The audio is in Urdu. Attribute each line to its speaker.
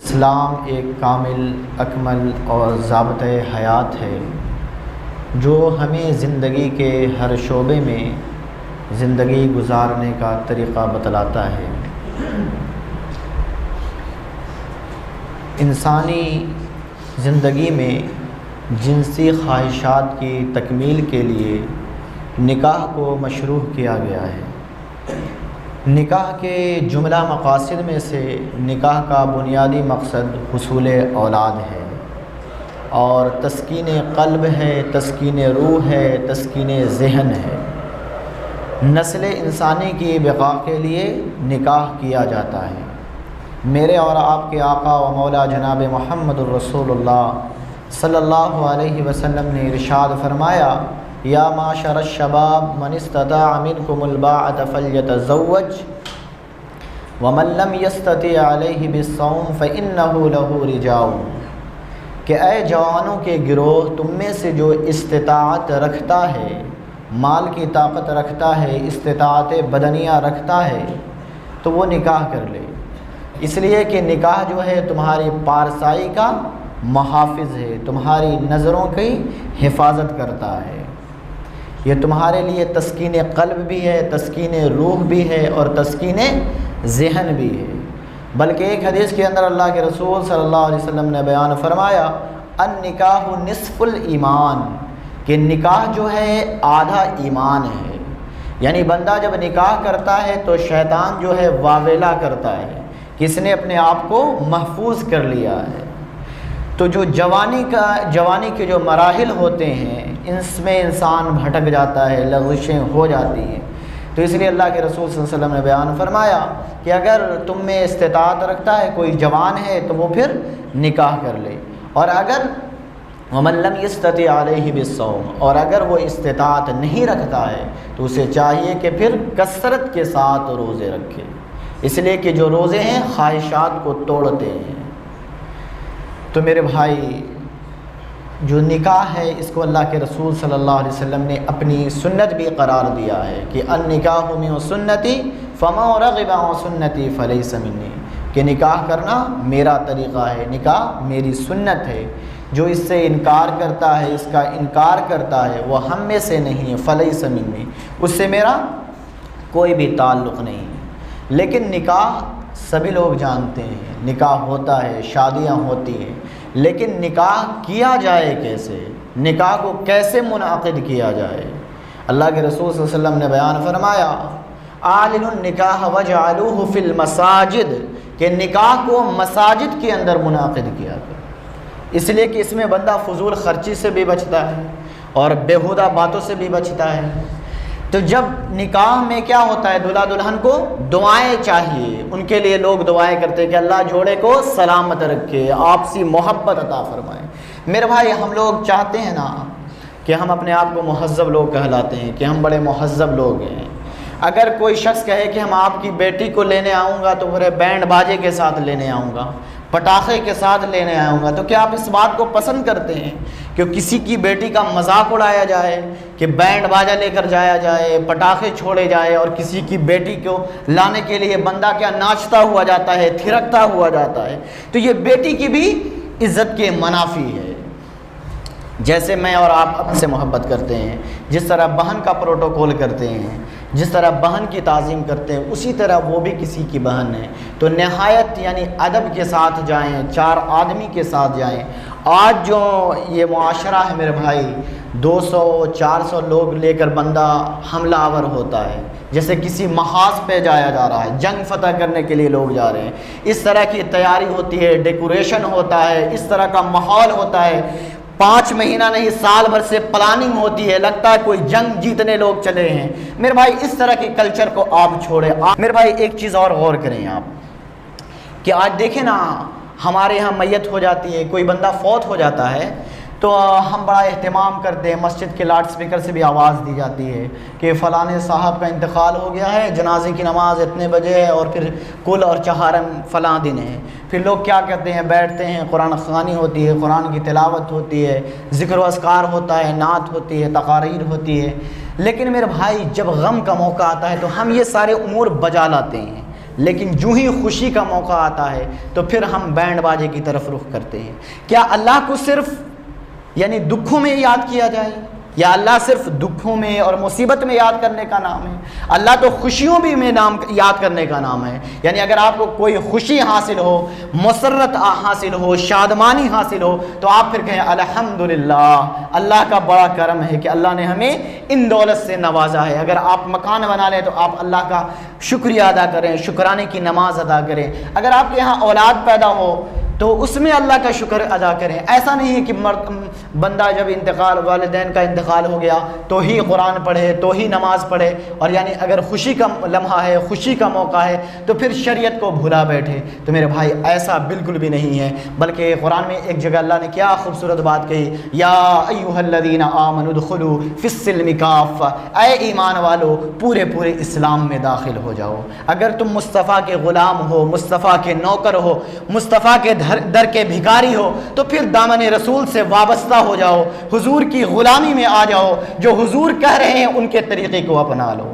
Speaker 1: اسلام ایک کامل، اکمل اور ضابطۂ حیات ہے جو ہمیں زندگی کے ہر شعبے میں زندگی گزارنے کا طریقہ بتلاتا ہے۔ انسانی زندگی میں جنسی خواہشات کی تکمیل کے لیے نکاح کو مشروع کیا گیا ہے۔ نکاح کے جملہ مقاصد میں سے نکاح کا بنیادی مقصد حصول اولاد ہے اور تسکین قلب ہے، تسکین روح ہے، تسکین ذہن ہے۔ نسل انسانی کی بقا کے لیے نکاح کیا جاتا ہے۔ میرے اور آپ کے آقا و مولا جناب محمد الرسول اللہ صلی اللہ علیہ وسلم نے ارشاد فرمایا، یا معشر الشباب من استطاع منکم الباءۃ فلیتزوج ومن لم یستطع علیہ بالصوم فإنہ لہ رجاء، کہ اے جوانوں کے گروہ، تم میں سے جو استطاعت رکھتا ہے، مال کی طاقت رکھتا ہے، استطاعت بدنیہ رکھتا ہے، تو وہ نکاح کر لے، اس لیے کہ نکاح جو ہے تمہاری پارسائی کا محافظ ہے، تمہاری نظروں کی حفاظت کرتا ہے۔ یہ تمہارے لیے تسکین قلب بھی ہے، تسکین روح بھی ہے اور تسکین ذہن بھی ہے۔ بلکہ ایک حدیث کے اندر اللہ کے رسول صلی اللہ علیہ وسلم نے بیان فرمایا، النکاح نصف الایمان، کہ نکاح جو ہے آدھا ایمان ہے۔ یعنی بندہ جب نکاح کرتا ہے تو شیطان جو ہے واویلا کرتا ہے کہ اس نے اپنے آپ کو محفوظ کر لیا ہے۔ تو جو جوانی کے جو مراحل ہوتے ہیں، اس میں انسان بھٹک جاتا ہے، لغزشیں ہو جاتی ہیں۔ تو اس لیے اللہ کے رسول صلی اللہ علیہ وسلم نے بیان فرمایا کہ اگر تم میں استطاعت رکھتا ہے، کوئی جوان ہے، تو وہ پھر نکاح کر لے، اور اگر ومن لم یستطع علیہ بالصوم، اور اگر وہ استطاعت نہیں رکھتا ہے تو اسے چاہیے کہ پھر کثرت کے ساتھ روزے رکھے، اس لیے کہ جو روزے ہیں خواہشات کو توڑتے ہیں۔ تو میرے بھائی، جو نکاح ہے اس کو اللہ کے رسول صلی اللہ علیہ وسلم نے اپنی سنت بھی قرار دیا ہے کہ النکاح من سنتی فمن رغب عن سنتی فلیس منی، کہ نکاح کرنا میرا طریقہ ہے، نکاح میری سنت ہے، جو اس سے انکار کرتا ہے، اس کا انکار کرتا ہے، وہ ہم میں سے نہیں ہے، فلیس منی، اس سے میرا کوئی بھی تعلق نہیں ہے۔ لیکن نکاح سبھی لوگ جانتے ہیں، نکاح ہوتا ہے، شادیاں ہوتی ہیں، لیکن نکاح کیا جائے کیسے، نکاح کو کیسے منعقد کیا جائے؟ اللہ کے رسول صلی اللہ علیہ وسلم نے بیان فرمایا، اعلنوا النکاح وجعلوہ فی المساجد، کہ نکاح کو مساجد کے اندر منعقد کیا گیا، اس لیے کہ اس میں بندہ فضول خرچی سے بھی بچتا ہے اور بیہودہ باتوں سے بھی بچتا ہے۔ تو جب نکاح میں کیا ہوتا ہے، دلہا دلہن کو دعائیں چاہیے، ان کے لیے لوگ دعائیں کرتے ہیں کہ اللہ جوڑے کو سلامت رکھے، آپسی محبت عطا فرمائے۔ میرے بھائی، ہم لوگ چاہتے ہیں نا کہ ہم اپنے آپ کو مہذب لوگ کہلاتے ہیں، کہ ہم بڑے مہذب لوگ ہیں۔ اگر کوئی شخص کہے کہ ہم آپ کی بیٹی کو لینے آؤں گا تو پورے بینڈ باجے کے ساتھ لینے آؤں گا، پٹاخے کے ساتھ لینے آؤں گا، تو کیا آپ اس بات کو پسند کرتے ہیں کہ کسی کی بیٹی کا مذاق اڑایا جائے، کہ بینڈ باجا لے کر جایا جائے، پٹاخے چھوڑے جائے، اور کسی کی بیٹی کو لانے کے لیے بندہ کیا ناچتا ہوا جاتا ہے، تھرکتا ہوا جاتا ہے؟ تو یہ بیٹی کی بھی عزت کے منافی ہے۔ جیسے میں اور آپ اپنے سے محبت کرتے ہیں، جس طرح بہن کا پروٹوکول کرتے ہیں، جس طرح بہن کی تعظیم کرتے ہیں، اسی طرح وہ بھی کسی کی بہن ہے، تو نہایت یعنی ادب کے ساتھ جائیں، چار آدمی کے ساتھ جائیں۔ آج جو یہ معاشرہ ہے میرے بھائی، 200-400 لوگ لے کر بندہ حملہ آور ہوتا ہے، جیسے کسی محاذ پہ جایا جا رہا ہے، جنگ فتح کرنے کے لیے لوگ جا رہے ہیں۔ اس طرح کی تیاری ہوتی ہے، ڈیکوریشن ہوتا ہے، اس طرح کا ماحول ہوتا ہے، 5 مہینہ نہیں سال بھر سے پلاننگ ہوتی ہے، لگتا ہے کوئی جنگ جیتنے لوگ چلے ہیں۔ میرے بھائی، اس طرح کے کلچر کو آپ چھوڑیں۔ میرے بھائی، ایک چیز اور غور کریں آپ، کہ آج دیکھیں نا، ہمارے یہاں میت ہو جاتی ہے، کوئی بندہ فوت ہو جاتا ہے، تو ہم بڑا اہتمام کرتے ہیں، مسجد کے لاؤڈ اسپیکر سے بھی آواز دی جاتی ہے کہ فلاں صاحب کا انتقال ہو گیا ہے، جنازے کی نماز اتنے بجے ہے، اور پھر کل اور چہارم فلاں دن ہے۔ پھر لوگ کیا کرتے ہیں، بیٹھتے ہیں، قرآن خوانی ہوتی ہے، قرآن کی تلاوت ہوتی ہے، ذکر و اذکار ہوتا ہے، نعت ہوتی ہے، تقاریر ہوتی ہے۔ لیکن میرے بھائی، جب غم کا موقع آتا ہے تو ہم یہ سارے امور بجا لاتے ہیں، لیکن جو ہی خوشی کا موقع آتا ہے تو پھر ہم بینڈ باجے کی طرف رخ کرتے ہیں۔ کیا اللہ کو صرف یعنی دکھوں میں یاد کیا جائے، یا اللہ صرف دکھوں میں اور مصیبت میں یاد کرنے کا نام ہے؟ اللہ تو خوشیوں بھی میں نام یاد کرنے کا نام ہے۔ یعنی اگر آپ کو کوئی خوشی حاصل ہو، مسرت حاصل ہو، شادمانی حاصل ہو، تو آپ پھر کہیں الحمدللہ، اللہ کا بڑا کرم ہے کہ اللہ نے ہمیں ان دولت سے نوازا ہے۔ اگر آپ مکان بنا لیں تو آپ اللہ کا شکریہ ادا کریں، شکرانے کی نماز ادا کریں۔ اگر آپ کے یہاں اولاد پیدا ہو تو اس میں اللہ کا شکر ادا کریں۔ ایسا نہیں ہے کہ بندہ جب والدین کا انتقال ہو گیا تو ہی قرآن پڑھے، تو ہی نماز پڑھے، اور یعنی اگر خوشی کا لمحہ ہے، خوشی کا موقع ہے تو پھر شریعت کو بھلا بیٹھے۔ تو میرے بھائی ایسا بالکل بھی نہیں ہے، بلکہ قرآن میں ایک جگہ اللہ نے کیا خوبصورت بات کہی، یا ایھا الذین آمنوا ادخلوا فی السلم کافہ، اے ایمان والو پورے اسلام میں داخل ہو جاؤ۔ اگر تم مصطفیٰ کے غلام ہو، مصطفیٰ کے نوکر ہو، مصطفیٰ کے در کے بھکاری ہو، تو پھر دامن رسول سے وابستہ ہو جاؤ، حضور کی غلامی میں آ جاؤ، جو حضور کہہ رہے ہیں ان کے طریقے کو اپنا لو۔